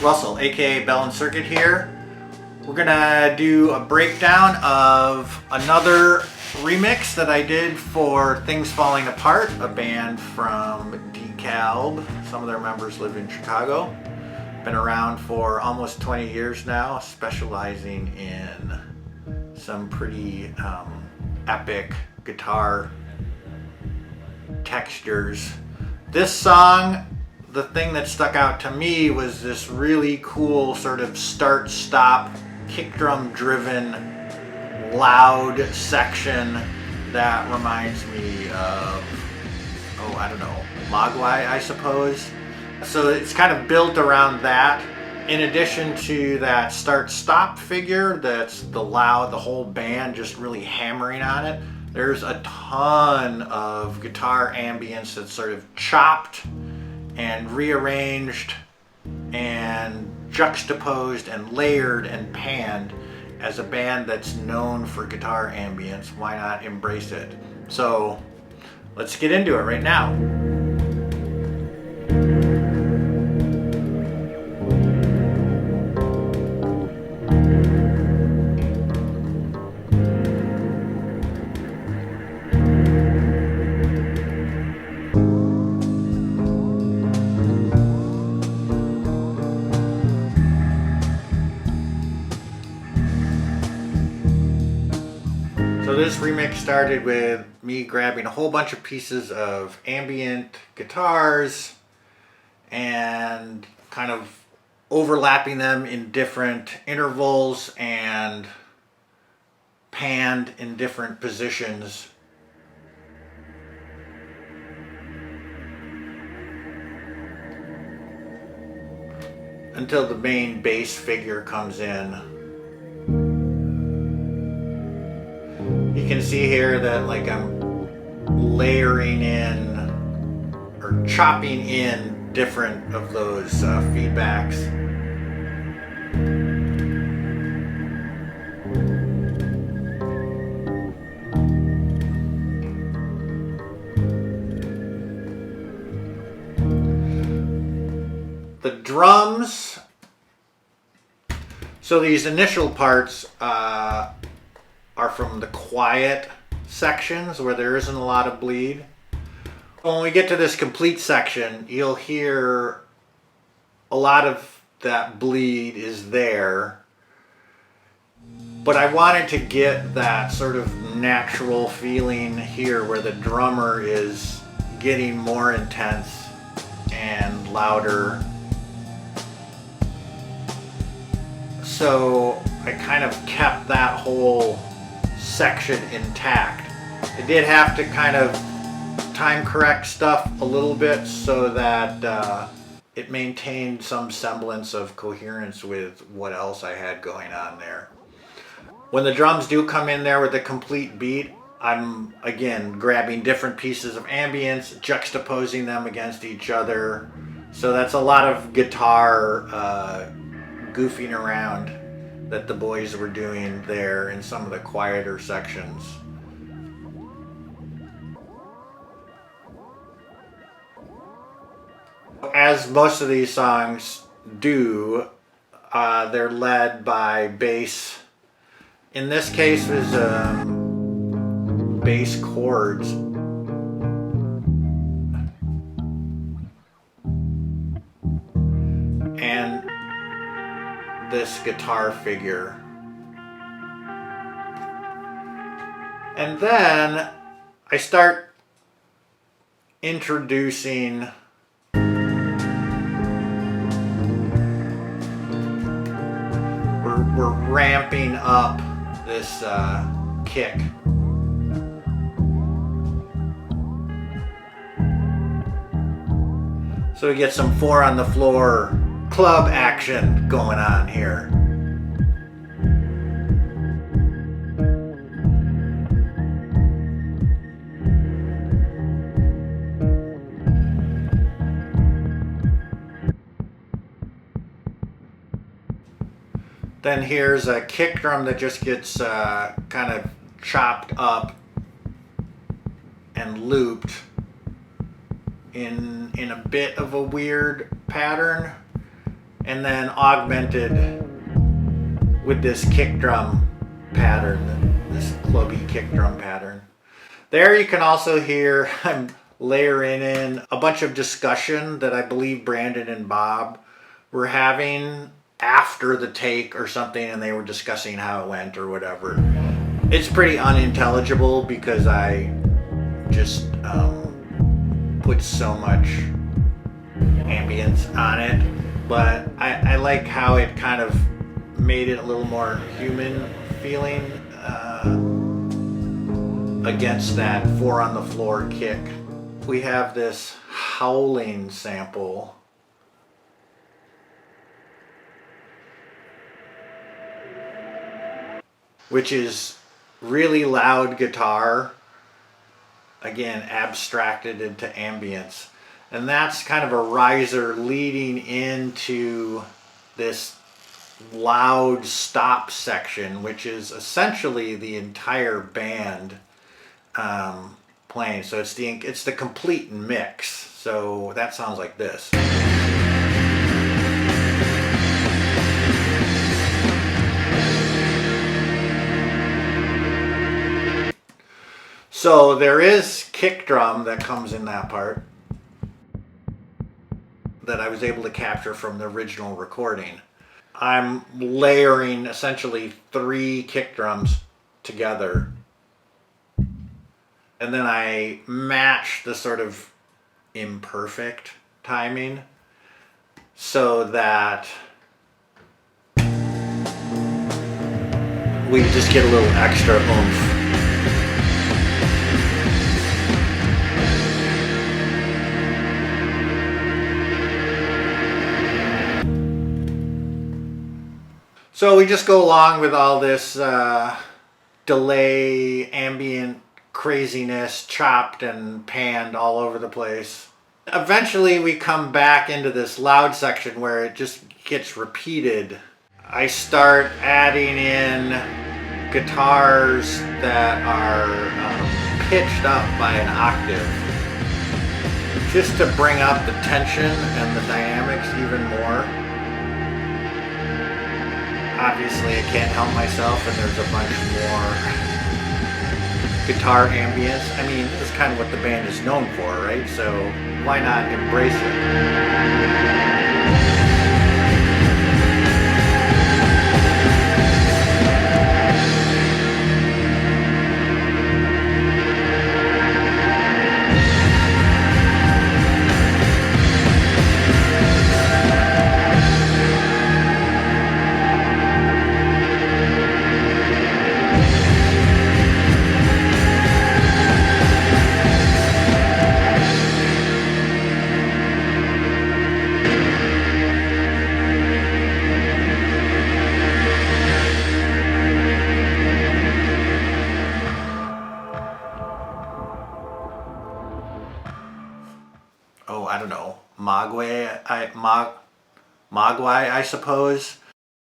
Russell, aka Bell and Circuit here. We're gonna do a breakdown of another remix that I did for Things Falling Apart, a band from DeKalb. Some of their members live in Chicago. Been around for almost 20 years now, specializing in some pretty epic guitar textures. This song, the thing that stuck out to me was this really cool sort of start-stop, kick drum driven, loud section that reminds me of, I don't know, Mogwai, I suppose. So it's kind of built around that. In addition to that start-stop figure, that's the whole band just really hammering on it. There's a ton of guitar ambience that's sort of chopped and rearranged and juxtaposed and layered and panned. As a band that's known for guitar ambience, why not embrace it? So let's get into it right now. So this remix started with me grabbing a whole bunch of pieces of ambient guitars and kind of overlapping them in different intervals and panned in different positions. Until the main bass figure comes in. You can see here that like I'm layering in or chopping in different of those feedbacks. The drums, so these initial parts are from the quiet sections where there isn't a lot of bleed. When we get to this complete section, you'll hear a lot of that bleed is there. But I wanted to get that sort of natural feeling here where the drummer is getting more intense and louder. So I kind of kept that whole section intact. I did have to kind of time correct stuff a little bit so that it maintained some semblance of coherence with what else I had going on there. When the drums do come in there with a complete beat, I'm again grabbing different pieces of ambience, juxtaposing them against each other. So that's a lot of guitar goofing around that the boys were doing there in some of the quieter sections. As most of these songs do, they're led by bass. In this case, it was bass chords. And this guitar figure. And then I start introducing we're ramping up this kick. So we get some 4 on the floor club action going on here. Then here's a kick drum that just gets kind of chopped up and looped in a bit of a weird pattern. and then augmented with this kick drum pattern, this clubby kick drum pattern. There you can also hear I'm layering in a bunch of discussion that I believe Brandon and Bob were having after the take or something, and they were discussing how it went or whatever. It's pretty unintelligible because I just put so much ambience on it, but I like how it kind of made it a little more human feeling against that 4 on the floor kick. We have this howling sample, which is really loud guitar, again abstracted into ambience, and that's kind of a riser leading into this loud stop section, which is essentially the entire band playing. So it's the complete mix. So that sounds like this. So there is kick drum that comes in that part that I was able to capture from the original recording. I'm layering essentially 3 kick drums together, and then I match the sort of imperfect timing so that we just get a little extra oomph. So we just go along with all this delay, ambient craziness, chopped and panned all over the place. Eventually we come back into this loud section where it just gets repeated. I start adding in guitars that are pitched up by an octave, just to bring up the tension and the dynamics even more. Obviously I can't help myself, and there's a bunch more guitar ambience. I mean, this is kind of what the band is known for, right? So why not embrace it? I don't know, Mogwai, I suppose.